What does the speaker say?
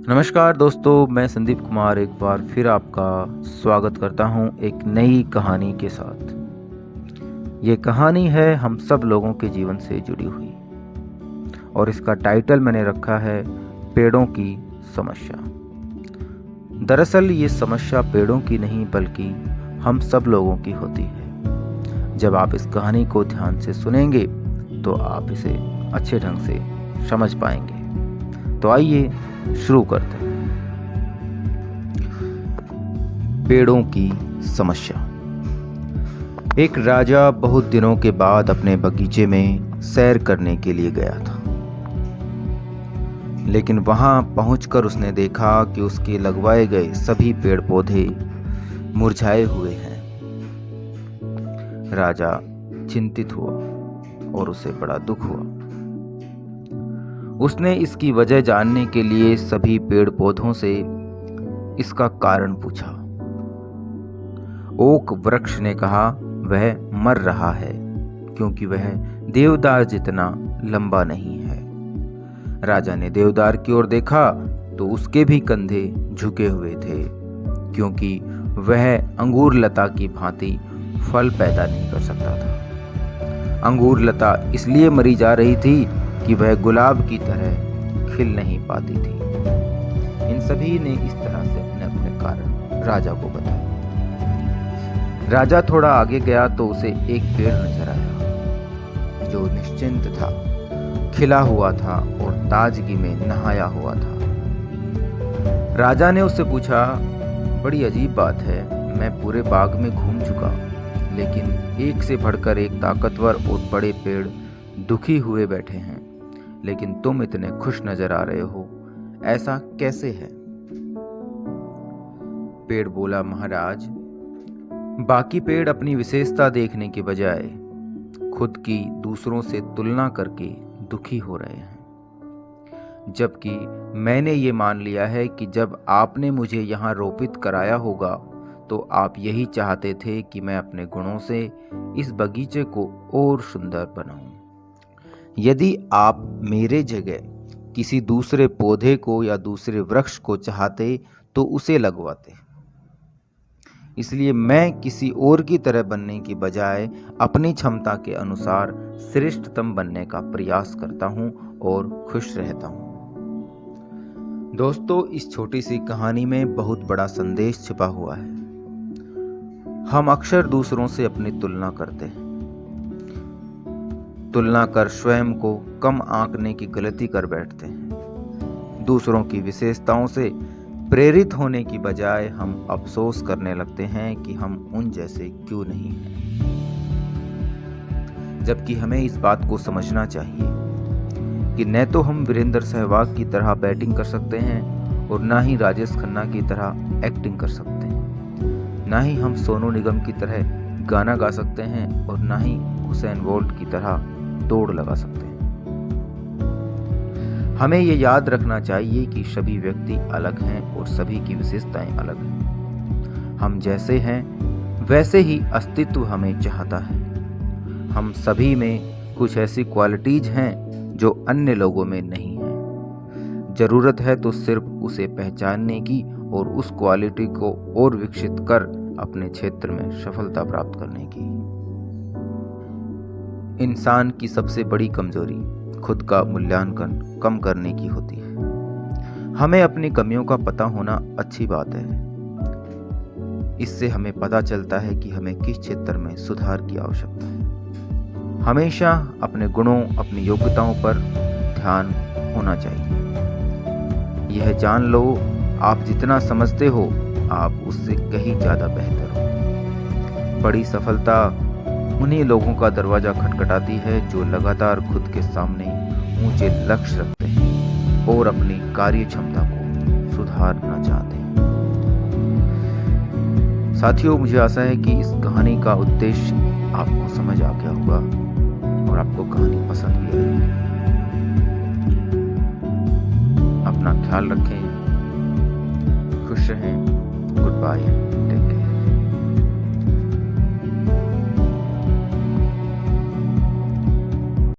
नमस्कार दोस्तों, मैं संदीप कुमार एक बार फिर आपका स्वागत करता हूं एक नई कहानी के साथ। ये कहानी है हम सब लोगों के जीवन से जुड़ी हुई और इसका टाइटल मैंने रखा है पेड़ों की समस्या। दरअसल ये समस्या पेड़ों की नहीं बल्कि हम सब लोगों की होती है। जब आप इस कहानी को ध्यान से सुनेंगे तो आप इसे अच्छे ढंग से समझ पाएंगे। तो आइए शुरू करते हैं। पेड़ों की समस्या। एक राजा बहुत दिनों के बाद अपने बगीचे में सैर करने के लिए गया था, लेकिन वहां पहुंचकर उसने देखा कि उसके लगवाए गए सभी पेड़ पौधे मुरझाए हुए हैं। राजा चिंतित हुआ और उसे बड़ा दुख हुआ। उसने इसकी वजह जानने के लिए सभी पेड़ पौधों से इसका कारण पूछा। ओक वृक्ष ने कहा, वह मर रहा है क्योंकि वह देवदार जितना लंबा नहीं है। राजा ने देवदार की ओर देखा तो उसके भी कंधे झुके हुए थे क्योंकि वह अंगूर लता की भांति फल पैदा नहीं कर सकता था। अंगूर लता इसलिए मरी जा रही थी कि वह गुलाब की तरह खिल नहीं पाती थी। इन सभी ने इस तरह से अपने अपने कारण राजा को बताया। राजा थोड़ा आगे गया तो उसे एक पेड़ नजर आया जो निश्चिंत था, खिला हुआ था और ताजगी में नहाया हुआ था। राजा ने उससे पूछा, बड़ी अजीब बात है, मैं पूरे बाग में घूम चुका, लेकिन एक से बढ़कर एक ताकतवर और बड़े पेड़ दुखी हुए बैठे हैं, लेकिन तुम इतने खुश नजर आ रहे हो, ऐसा कैसे है? पेड़ बोला, महाराज, बाकी पेड़ अपनी विशेषता देखने के बजाय खुद की दूसरों से तुलना करके दुखी हो रहे हैं, जबकि मैंने ये मान लिया है कि जब आपने मुझे यहाँ रोपित कराया होगा तो आप यही चाहते थे कि मैं अपने गुणों से इस बगीचे को और सुंदर बनाऊं। यदि आप मेरे जगह किसी दूसरे पौधे को या दूसरे वृक्ष को चाहते तो उसे लगवाते। इसलिए मैं किसी और की तरह बनने की बजाय अपनी क्षमता के अनुसार श्रेष्ठतम बनने का प्रयास करता हूं और खुश रहता हूं। दोस्तों, इस छोटी सी कहानी में बहुत बड़ा संदेश छिपा हुआ है। हम अक्सर दूसरों से अपनी तुलना करते हैं। तुलना कर स्वयं को कम आंकने की गलती कर बैठते हैं। दूसरों की विशेषताओं से प्रेरित होने की बजाय हम अफसोस करने लगते हैं कि हम उन जैसे क्यों नहीं हैं। जबकि हमें इस बात को समझना चाहिए कि न तो हम वीरेंद्र सहवाग की तरह बैटिंग कर सकते हैं और ना ही राजेश खन्ना की तरह एक्टिंग कर सकते हैं, ना ही हम सोनू निगम की तरह गाना गा सकते हैं और ना ही हुसैन बोल्ट की तरह दौड़ लगा सकते हैं। हमें ये याद रखना चाहिए कि सभी व्यक्ति अलग हैं और सभी की विशेषताएं अलग हैं। हम जैसे हैं वैसे ही अस्तित्व हमें चाहता है। हम सभी में कुछ ऐसी क्वालिटीज हैं जो अन्य लोगों में नहीं है। जरूरत है तो सिर्फ उसे पहचानने की और उस क्वालिटी को और विकसित कर अपने क्षेत्र में सफलता प्राप्त करने की। इंसान की सबसे बड़ी कमजोरी खुद का मूल्यांकन कम करने की होती है। हमें अपनी कमियों का पता होना अच्छी बात है। इससे हमें पता चलता है कि हमें किस क्षेत्र में सुधार की आवश्यकता है। हमेशा अपने गुणों, अपनी योग्यताओं पर ध्यान होना चाहिए। यह जान लो, आप जितना समझते हो आप उससे कहीं ज्यादा बेहतर हो। बड़ी सफलता उन्हीं लोगों का दरवाजा खटखटाती है जो लगातार खुद के सामने ऊंचे लक्ष्य रखते हैं और अपनी कार्य क्षमता को सुधारना चाहते हैं। साथियों, मुझे आशा है कि इस कहानी का उद्देश्य आपको समझ आ गया होगा और आपको कहानी पसंद भी आई। अपना ख्याल रखें, खुश रहें। Good bye, take care.